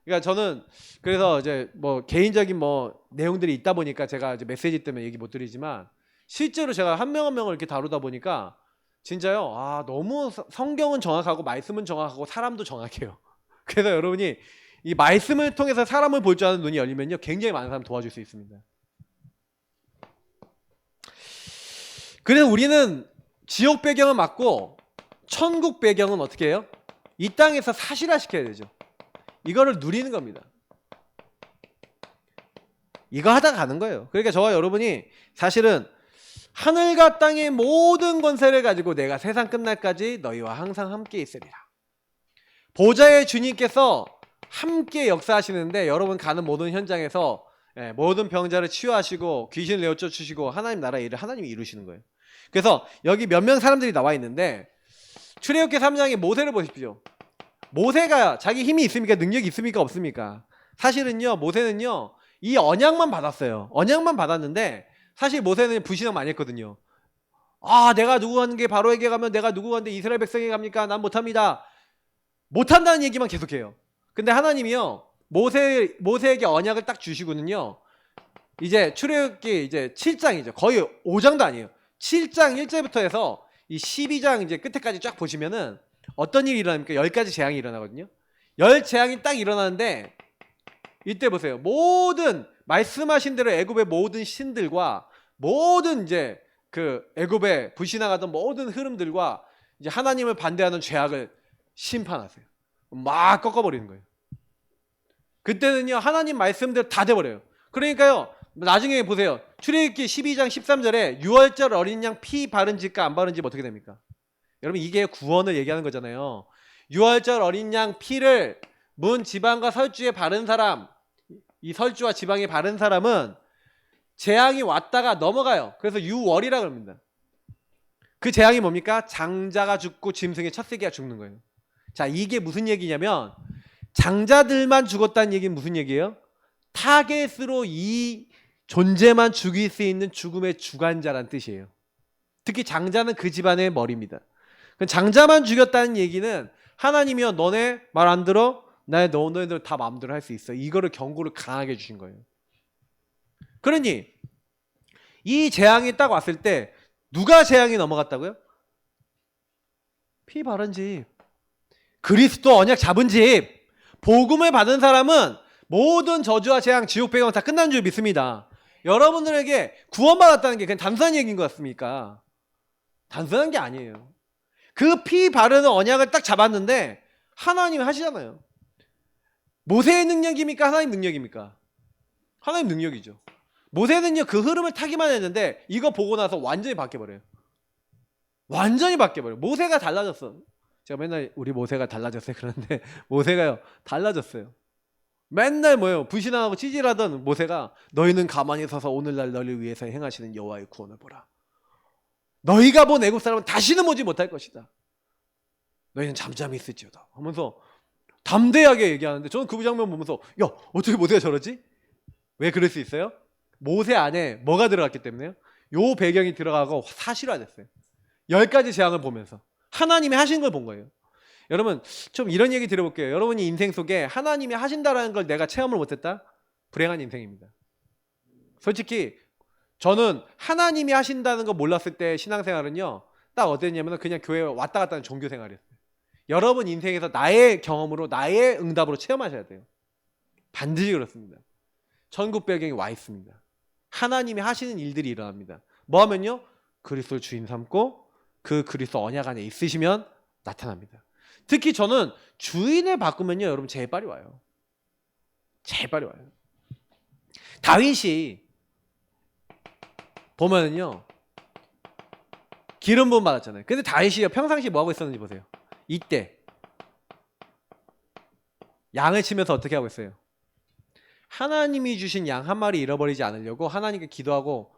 그러니까 저는 그래서 이제 뭐 개인적인 뭐 내용들이 있다 보니까 제가 이제 메시지 때문에 얘기 못 드리지만 실제로 제가 한 명 한 명을 이렇게 다루다 보니까 진짜요. 아, 너무 성경은 정확하고 말씀은 정확하고 사람도 정확해요. 그래서 여러분이 이 말씀을 통해서 사람을 볼 줄 아는 눈이 열리면요. 굉장히 많은 사람 도와줄 수 있습니다. 그래서 우리는 지옥 배경은 맞고 천국 배경은 어떻게 해요? 이 땅에서 사실화 시켜야 되죠. 이거를 누리는 겁니다. 이거 하다 가는 거예요. 그러니까 저와 여러분이 사실은 하늘과 땅의 모든 권세를 가지고 내가 세상 끝날까지 너희와 항상 함께 있으리라. 보좌의 주님께서 함께 역사하시는데 여러분 가는 모든 현장에서 모든 병자를 치유하시고 귀신을 내어쫓으시고 하나님 나라의 일을 하나님이 이루시는 거예요. 그래서 여기 몇 명 사람들이 나와 있는데 출애굽기 3장에 모세를 보십시오. 모세가 자기 힘이 있습니까? 능력이 있습니까? 없습니까? 사실은요, 모세는요, 이 언약만 받았어요. 언약만 받았는데, 사실 모세는 불신앙 많이 했거든요. 아, 내가 누구한테 바로에게 가면 내가 누구한테 이스라엘 백성에게 갑니까? 난 못합니다. 못한다는 얘기만 계속해요. 근데 하나님이요, 모세에게 언약을 딱 주시고는요, 이제 출애굽기 이제 7장이죠. 거의 5장도 아니에요. 7장 1절부터 해서 이 12장 이제 끝에까지 쫙 보시면은 어떤 일이 일어납니까? 10가지 재앙이 일어나거든요. 10재앙이 딱 일어나는데 이때 보세요. 모든 말씀하신 대로 애굽의 모든 신들과 모든 이제 그 애굽에 불신앙하던 모든 흐름들과 이제 하나님을 반대하는 죄악을 심판하세요. 막 꺾어버리는 거예요. 그때는요 하나님 말씀대로 다 돼버려요. 그러니까요 나중에 보세요. 출애굽기 12장 13절에 6월절 어린 양 피 바른 집과 안 바른 집 어떻게 됩니까? 여러분 이게 구원을 얘기하는 거잖아요. 6월절 어린 양 피를 문 지방과 설주에 바른 사람, 이 설주와 지방에 바른 사람은 재앙이 왔다가 넘어가요. 그래서 6월이라 그럽니다. 그 재앙이 뭡니까? 장자가 죽고 짐승의 첫 새끼가 죽는 거예요. 자, 이게 무슨 얘기냐면 장자들만 죽었다는 얘기는 무슨 얘기예요? 타겟으로 이 존재만 죽일 수 있는 죽음의 주관자란 뜻이에요. 특히 장자는 그 집안의 머리입니다. 장자만 죽였다는 얘기는 하나님이여 너네 말 안 들어? 너네들 다 마음대로 할 수 있어. 이거를 경고를 강하게 주신 거예요. 그러니 이 재앙이 딱 왔을 때 누가 재앙이 넘어갔다고요? 피 바른 집, 그리스도 언약 잡은 집, 복음을 받은 사람은 모든 저주와 재앙, 지옥 배경 다 끝난 줄 믿습니다. 여러분들에게 구원받았다는 게 그냥 단순한 얘기인 것 같습니까? 단순한 게 아니에요. 그 피 바르는 언약을 딱 잡았는데 하나님이 하시잖아요. 모세의 능력입니까? 하나님 능력입니까? 하나님 능력이죠. 모세는요 그 흐름을 타기만 했는데 이거 보고 나서 완전히 바뀌어버려요. 완전히 바뀌어버려요. 모세가 달라졌어. 제가 맨날 우리 모세가 달라졌어요 그런데 모세가요 달라졌어요. 맨날 뭐예요? 불신앙하고 찌질하던 모세가 너희는 가만히 서서 오늘날 너를 위해서 행하시는 여호와의 구원을 보라. 너희가 본 애굽 사람은 다시는 오지 못할 것이다. 너희는 잠잠히 있을지어다 하면서 담대하게 얘기하는데 저는 그 장면 보면서 야 어떻게 모세가 저러지? 왜 그럴 수 있어요? 모세 안에 뭐가 들어갔기 때문에요? 요 배경이 들어가고 사실화됐어요. 10가지 재앙을 보면서 하나님이 하신 걸 본 거예요. 여러분 좀 이런 얘기 들어볼게요. 여러분이 인생 속에 하나님이 하신다라는 걸 내가 체험을 못했다? 불행한 인생입니다. 솔직히 저는 하나님이 하신다는 거 몰랐을 때 신앙생활은요 딱 어땠냐면 그냥 교회에 왔다 갔다 하는 종교생활이었어요. 여러분 인생에서 나의 경험으로 나의 응답으로 체험하셔야 돼요. 반드시 그렇습니다. 천국 배경이 와 있습니다. 하나님이 하시는 일들이 일어납니다. 뭐 하면요? 그리스도를 주인 삼고 그 그리스도 언약 안에 있으시면 나타납니다. 특히 저는 주인을 바꾸면요 여러분 제일 빨리 와요. 제일 빨리 와요. 다윗이 보면은요 기름 부음 받았잖아요. 근데 다윗이 평상시에 뭐 하고 있었는지 보세요. 이때 양을 치면서 어떻게 하고 있어요? 하나님이 주신 양 한 마리 잃어버리지 않으려고 하나님께 기도하고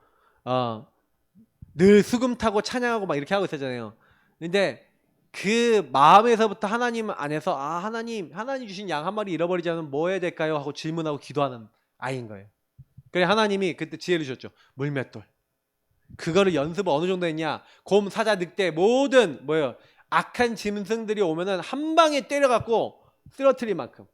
늘 수금 타고 찬양하고 막 이렇게 하고 있었잖아요. 근데 그 마음에서부터 하나님 안에서 하나님 주신 양 한 마리 잃어버리지 않으면 뭐 해야 될까요? 하고 질문하고 기도하는 아이인 거예요. 그래 하나님이 그때 지혜를 주셨죠. 물맷돌. 그거를 연습을 어느 정도 했냐? 곰, 사자, 늑대 모든 뭐예요? 악한 짐승들이 오면은 한 방에 때려갖고 쓰러뜨릴 만큼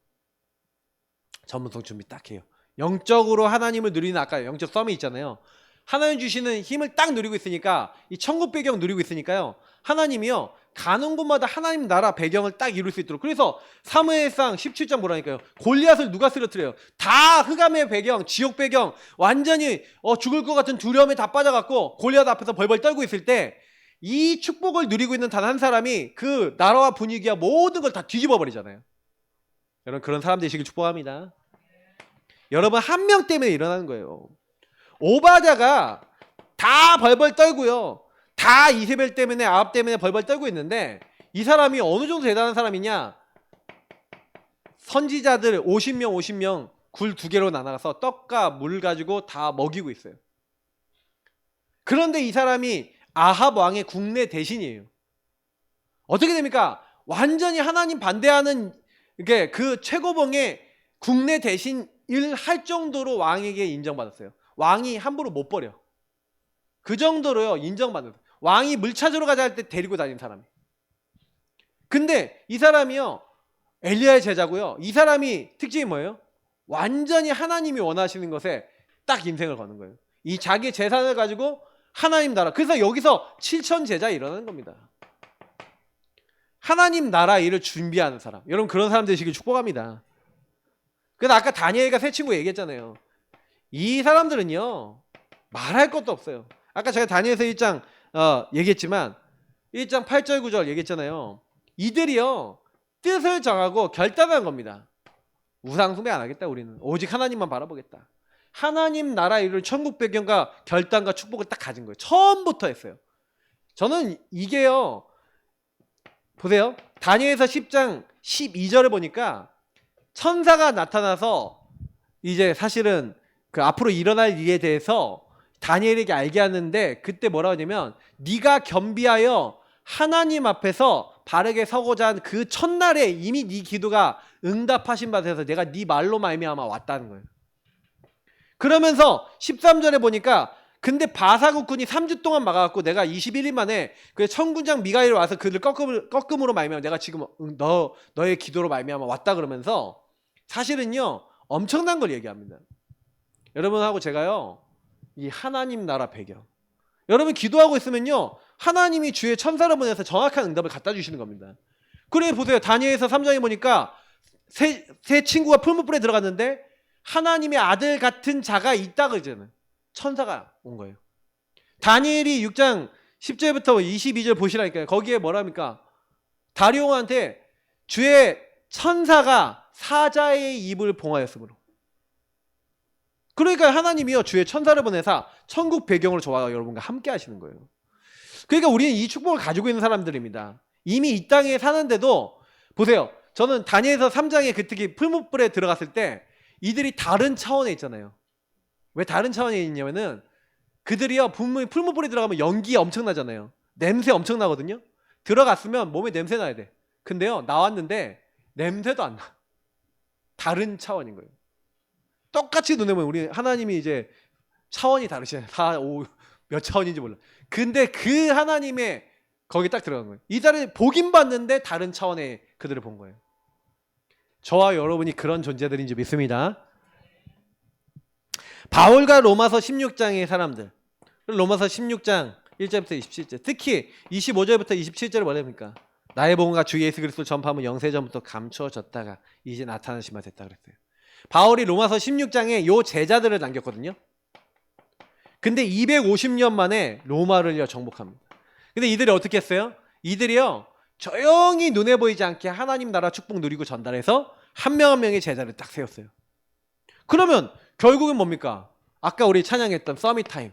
전문성 준비 딱 해요. 영적으로 하나님을 누리는 아까 영적 썸이 있잖아요. 하나님 주시는 힘을 딱 누리고 있으니까 이 천국 배경 누리고 있으니까요. 하나님이요. 가는 곳마다 하나님 나라 배경을 딱 이룰 수 있도록. 그래서 사무엘상 17장 보라니까요. 골리앗을 누가 쓰러뜨려요? 다 흑암의 배경, 지옥 배경, 완전히 죽을 것 같은 두려움에 다 빠져갖고 골리앗 앞에서 벌벌 떨고 있을 때 이 축복을 누리고 있는 단 한 사람이 그 나라와 분위기와 모든 걸 다 뒤집어 버리잖아요. 여러분 그런 사람 되시길 축복합니다. 여러분 한 명 때문에 일어나는 거예요. 오바댜가 다 벌벌 떨고요. 다 이세벨 때문에 아합 때문에 벌벌 떨고 있는데 이 사람이 어느 정도 대단한 사람이냐? 선지자들 50명 굴 2개로 나눠서 떡과 물 가지고 다 먹이고 있어요. 그런데 이 사람이 아합 왕의 국내 대신이에요. 어떻게 됩니까? 완전히 하나님 반대하는 그 최고봉의 국내 대신 일 할 정도로 왕에게 인정받았어요. 왕이 함부로 못 버려. 그 정도로요 인정받았어요. 왕이 물 찾으러 가자 할 때 데리고 다니는 사람이. 근데 이 사람이요 엘리야의 제자고요. 이 사람이 특징이 뭐예요? 완전히 하나님이 원하시는 것에 딱 인생을 거는 거예요. 이 자기 재산을 가지고 하나님 나라. 그래서 여기서 7천 제자 일어나는 겁니다. 하나님 나라 일을 준비하는 사람. 여러분 그런 사람 되시길 축복합니다. 그래서 아까 다니엘과 세 친구 얘기했잖아요. 이 사람들은요 말할 것도 없어요. 아까 제가 다니엘서 1장 얘기했지만 1장 8절 9절 얘기했잖아요. 이들이요 뜻을 정하고 결단한 겁니다. 우상 숭배 안 하겠다. 우리는 오직 하나님만 바라보겠다. 하나님 나라 일을 천국 배경과 결단과 축복을 딱 가진 거예요. 처음부터 했어요. 저는 이게요 보세요. 다니엘서 10장 12절을 보니까 천사가 나타나서 이제 사실은 그 앞으로 일어날 일에 대해서 다니엘에게 알게 하는데 그때 뭐라고 하냐면 네가 겸비하여 하나님 앞에서 바르게 서고자 한 그 첫날에 이미 네 기도가 응답하신 바 되어서 내가 네 말로 말미암아 왔다는 거예요. 그러면서 13절에 보니까 근데 바사국군이 3주 동안 막아갖고 내가 21일 만에 그 천군장 미가엘이 와서 그를 꺾음으로 말미암아 내가 지금 너의 기도로 말미암아 왔다 그러면서 사실은요 엄청난 걸 얘기합니다. 여러분하고 제가요 이 하나님 나라 배경 여러분 기도하고 있으면요 하나님이 주의 천사를 보내서 정확한 응답을 갖다 주시는 겁니다. 그래 보세요. 다니엘서 3장에 보니까 세 친구가 풀무불에 들어갔는데 하나님의 아들 같은 자가 있다 그러잖아요. 천사가 온 거예요. 다니엘이 6장 10절부터 22절 보시라니까요. 거기에 뭐랍니까? 다리오한테 주의 천사가 사자의 입을 봉하였으므로. 그러니까 하나님이요 주의 천사를 보내사 천국 배경으로 저와 여러분과 함께 하시는 거예요. 그러니까 우리는 이 축복을 가지고 있는 사람들입니다. 이미 이 땅에 사는데도 보세요. 저는 다니엘서 3장에 그 특히 풀무불에 들어갔을 때 이들이 다른 차원에 있잖아요. 왜 다른 차원에 있냐면은 그들이요 분명히 풀무불에 들어가면 연기 엄청나잖아요. 냄새 엄청나거든요. 들어갔으면 몸에 냄새 나야 돼. 근데요 나왔는데 냄새도 안 나. 다른 차원인 거예요. 똑같이 눈에 보면 우리 하나님이 이제 차원이 다르시잖아요. 4, 5, 몇 차원인지 몰라. 근데 그 하나님의 거기 딱 들어간 거예요. 이들을 보긴 봤는데 다른 차원의 그들을 본 거예요. 저와 여러분이 그런 존재들인지 믿습니다. 바울과 로마서 16장의 사람들. 로마서 16장 1절부터 27절. 특히 25절부터 27절을 뭐랍니까? 나의 복음과 주 예수 그리스도를 전파하면 영세전부터 감추어졌다가 이제 나타나신 바 됐다 그랬어요. 바울이 로마서 16장에 요 제자들을 남겼거든요. 근데 250년 만에 로마를요 정복합니다. 근데 이들이 어떻게 했어요? 이들이요 조용히 눈에 보이지 않게 하나님 나라 축복 누리고 전달해서 한 명 한 명의 제자를 딱 세웠어요. 그러면 결국은 뭡니까? 아까 우리 찬양했던 서밋 타임.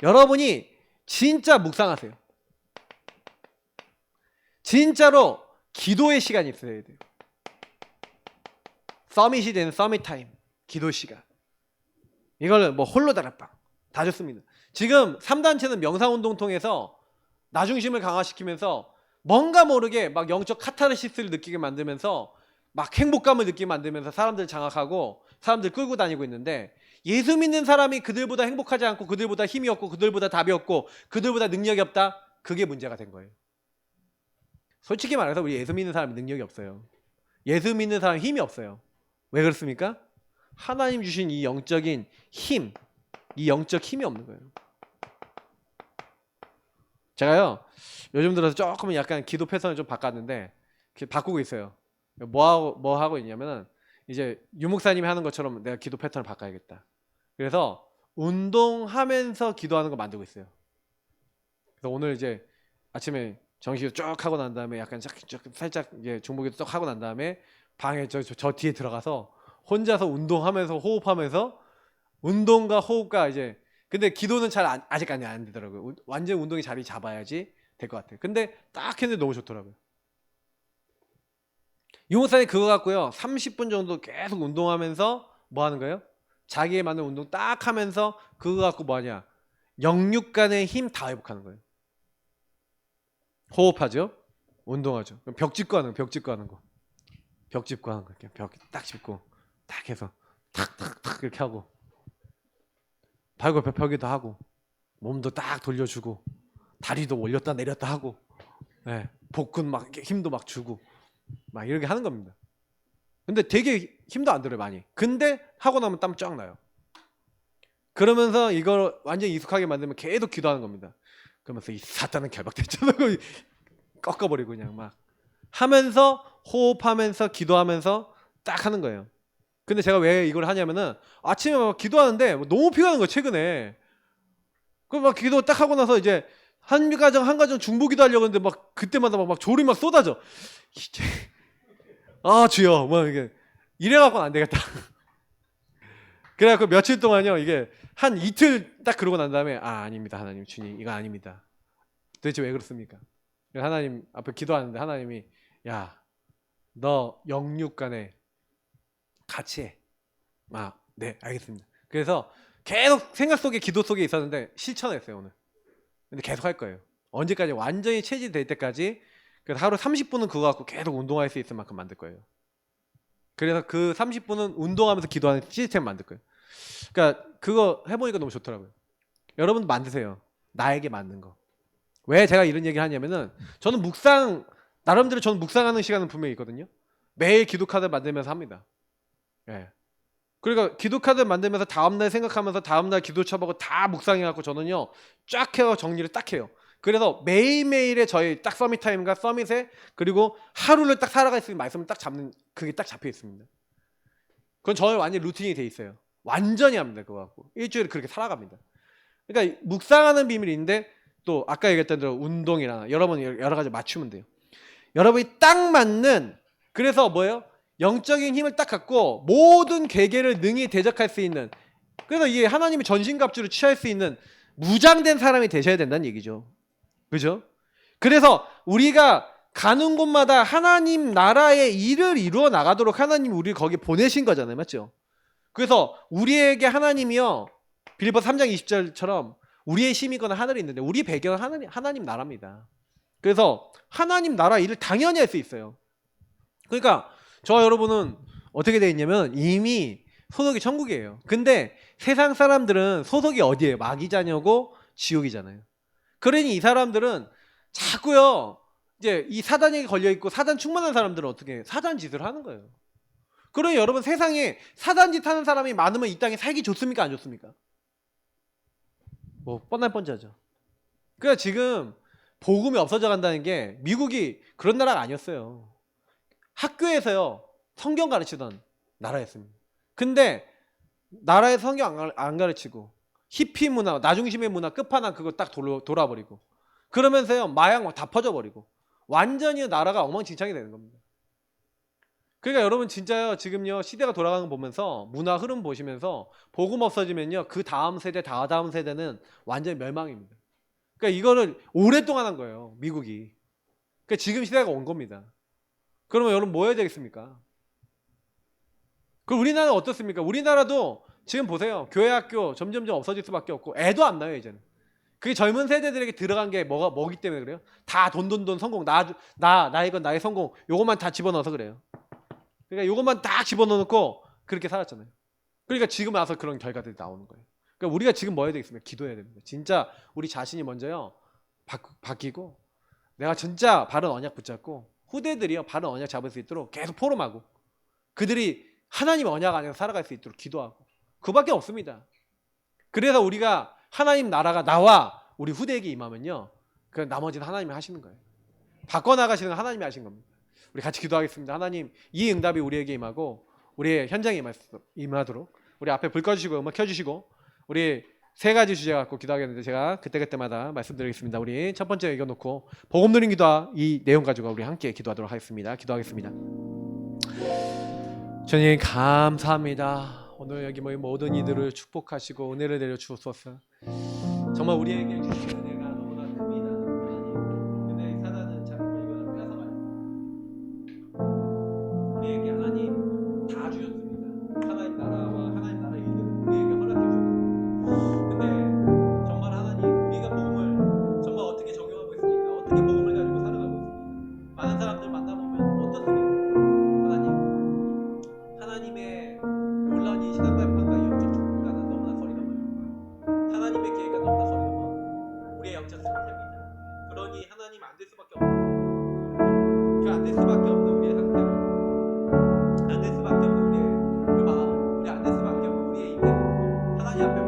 여러분이 진짜 묵상하세요. 진짜로 기도의 시간이 있어야 돼요. 서밋이 되는 서밋 타임. 기도 시간. 이걸 뭐 홀로 다락방 다 좋습니다. 지금 3단체는 명상운동 통해서 나중심을 강화시키면서 뭔가 모르게 막 영적 카타르시스를 느끼게 만들면서 막 행복감을 느끼게 만들면서 사람들 장악하고 사람들 끌고 다니고 있는데 예수 믿는 사람이 그들보다 행복하지 않고 그들보다 힘이 없고 그들보다 답이 없고 그들보다 능력이 없다. 그게 문제가 된 거예요. 솔직히 말해서 우리 예수 믿는 사람이 능력이 없어요. 예수 믿는 사람이 힘이 없어요. 왜 그렇습니까? 하나님 주신 이 영적인 힘, 이 영적 힘이 없는 거예요. 제가요 요즘 들어서 조금은 약간 기도 패턴을 좀 바꿨는데 바꾸고 있어요. 뭐 하고 있냐면은 이제 유목사님이 하는 것처럼 내가 기도 패턴을 바꿔야겠다. 그래서 운동하면서 기도하는 거 만들고 있어요. 그래서 오늘 이제 아침에 정식으로 쭉 하고 난 다음에 약간 살짝 이제 중보기도 쭉 하고 난 다음에 방에 저 뒤에 들어가서 혼자서 운동하면서 호흡하면서 운동과 호흡과 이제 근데 기도는 잘 아직까지 안 되더라고요. 완전 운동이 자리 잡아야지 될 것 같아요. 근데 딱 했는데 너무 좋더라고요. 유목사님 그거 갖고요 30분 정도 계속 운동하면서 뭐 하는 거예요? 자기에 맞는 운동 딱 하면서 그거 갖고 뭐 하냐 영육 간의 힘 다 회복하는 거예요. 호흡하죠. 운동하죠. 벽 짚고 하는 거. 벽 짚고 하는 거. 벽 딱 짚고 딱 해서 탁탁탁 이렇게 하고 발골벽펴기도 하고 몸도 딱 돌려주고 다리도 올렸다 내렸다 하고 네, 복근 막 힘도 막 주고 막 이렇게 하는 겁니다. 근데 되게 힘도 안 들어요 많이. 근데 하고 나면 땀 쫙 나요. 그러면서 이걸 완전히 익숙하게 만들면 계속 기도하는 겁니다. 그러면서 이 사탄은 결박됐잖아. 꺾어버리고 그냥 막 하면서 호흡하면서 기도하면서 딱 하는 거예요. 근데 제가 왜 이걸 하냐면은 아침에 막 기도하는데 너무 피곤한 거예요 최근에. 그럼 막 기도 딱 하고 나서 이제 한 가정 중보기도 하려고 했는데 막 그때마다 막 졸음이 막 쏟아져. 이제 아 주여 뭐 이게 이래갖고는 안 되겠다. 그래갖고 며칠 동안요 이게 한 이틀 딱 그러고 난 다음에 아닙니다 하나님 주님 이거 아닙니다. 도대체 왜 그렇습니까? 하나님 앞에 기도하는데 하나님이 야 너 영육 간에 같이 해. 네 알겠습니다. 그래서 계속 생각 속에 기도 속에 있었는데 실천했어요 오늘. 근데 계속 할 거예요. 언제까지 완전히 체질될 때까지. 그래서 하루 30분은 그거 갖고 계속 운동할 수 있을 만큼 만들 거예요. 그래서 그 30분은 운동하면서 기도하는 시스템 만들 거예요. 그러니까 그거 해보니까 너무 좋더라고요. 여러분 만드세요. 나에게 맞는 거. 왜 제가 이런 얘기를 하냐면은 저는 나름대로 저는 묵상하는 시간은 분명히 있거든요. 매일 기도 카드 만들면서 합니다. 예. 그러니까 기도 카드 만들면서 다음날 생각하면서 다음날 기도 쳐보고 다 묵상해갖고 저는요 쫙 해서 정리를 딱 해요. 그래서 매일매일의 저희 딱 서밋 타임과 서밋에 그리고 하루를 딱 살아갈 수 있는 말씀을 딱 잡는 그게 딱 잡혀 있습니다. 그건 저의 완전 루틴이 돼 있어요. 완전히 합니다 그거 갖고 일주일을 그렇게 살아갑니다. 그러니까 묵상하는 비밀인데 또 아까 얘기했던 대로 운동이나 여러분 여러 가지 맞추면 돼요. 여러분이 딱 맞는 그래서 뭐예요? 영적인 힘을 딱 갖고 모든 괴계를 능히 대적할 수 있는 그래서 이게 하나님이 전신갑주를 취할 수 있는 무장된 사람이 되셔야 된다는 얘기죠. 그죠? 그래서 우리가 가는 곳마다 하나님 나라의 일을 이루어 나가도록 하나님 우리를 거기 보내신 거잖아요. 맞죠? 그래서 우리에게 하나님이요, 빌립보 3장 20절처럼 우리의 힘이거나 하늘이 있는데 우리 배경은 하나님 나라입니다. 그래서 하나님 나라 일을 당연히 할 수 있어요. 그러니까 저와 여러분은 어떻게 되어 있냐면 이미 소속이 천국이에요. 근데 세상 사람들은 소속이 어디예요? 마귀 자녀고 지옥이잖아요. 그러니 이 사람들은 자꾸요, 이제 이 사단에게 걸려 있고 사단 충만한 사람들은 어떻게 사단 짓을 하는 거예요. 그러니 여러분, 세상에 사단 짓 하는 사람이 많으면 이 땅에 살기 좋습니까, 안 좋습니까? 뭐 뻔할 뻔하죠. 그러니까 지금 복음이 없어져 간다는 게, 미국이 그런 나라가 아니었어요. 학교에서요 성경 가르치던 나라였습니다. 근데 나라에서 성경 안 가르치고 히피 문화, 나중심의 문화 끝판왕 그거 딱 돌아버리고 그러면서요 마약 다 퍼져버리고 완전히 나라가 엉망진창이 되는 겁니다. 그러니까 여러분 진짜요, 지금요 시대가 돌아가는 거 보면서, 문화 흐름 보시면서 복음 없어지면요 그 다음 세대 다다음 세대는 완전히 멸망입니다. 그러니까 이거를 오랫동안 한 거예요, 미국이. 그러니까 지금 시대가 온 겁니다. 그러면 여러분 뭐 해야 되겠습니까? 그럼 우리나라는 어떻습니까? 우리나라도 지금 보세요, 교회 학교 점점점 없어질 수밖에 없고 애도 안 나요 이제는. 그게 젊은 세대들에게 들어간 게 뭐기 때문에 그래요? 다 돈 성공, 이건 나의 성공, 요것만 다 집어넣어서 그래요. 그러니까 요것만 딱 집어넣고 그렇게 살았잖아요. 그러니까 지금 와서 그런 결과들이 나오는 거예요. 그러니까 우리가 지금 뭐 해야 되겠습니까? 기도해야 됩니다. 진짜 우리 자신이 먼저요 바뀌고, 내가 진짜 바른 언약 붙잡고 후대들이요 바른 언약 잡을 수 있도록 계속 포럼하고, 그들이 하나님 언약 안에서 살아갈 수 있도록 기도하고, 그밖에 없습니다. 그래서 우리가 하나님 나라가 나와 우리 후대에게 임하면요, 그 나머지는 하나님이 하시는 거예요. 바꿔나가시는 건 하나님이 하신 겁니다. 우리 같이 기도하겠습니다. 하나님, 이 응답이 우리에게 임하고 우리의 현장에 임하도록, 우리 앞에 불 꺼주시고 음악 켜주시고, 우리 세 가지 주제 갖고 기도하겠는데 제가 그때그때마다 말씀드리겠습니다. 우리 첫 번째 이겨놓고 복음 누린 기도와 이 내용 가지고 우리 함께 기도하도록 하겠습니다. 기도하겠습니다. 주님 감사합니다. 오늘 여기 모인 모든 이들을 축복하시고 은혜를 내려 주옵소서. 정말 우리에게 주신 은혜가 너무나 큽니다. 하나님, 근데 사단은 자꾸 이걸 뺏어가요. 우리에게 하나님 다 주셨습니다. 하나님 나라와 하나님 나라 일들을 우리에게 허락해 주셨습니다. 근데 정말 하나님, 우리가 복음을 정말 어떻게 적용하고 있습니까? 어떻게 복음을 가지고 살아가고 있습니까? 많은 사람들 만나보면 어떻습니까? 하나님의 놀라운 이 시간 발판과 영적 축복과는 너무나 거리가 멀고, 하나님의 계획과 너무나 거리가 멀고, 우리의 영적 상태입니다. 그러니 하나님 안 될 수밖에 없는, 그 안 될 수밖에 없는 우리의 상태로, 안 될 수밖에 없는 우리의 그 마음, 우리 안 될 수밖에 없는 우리의 인생, 하나님 앞에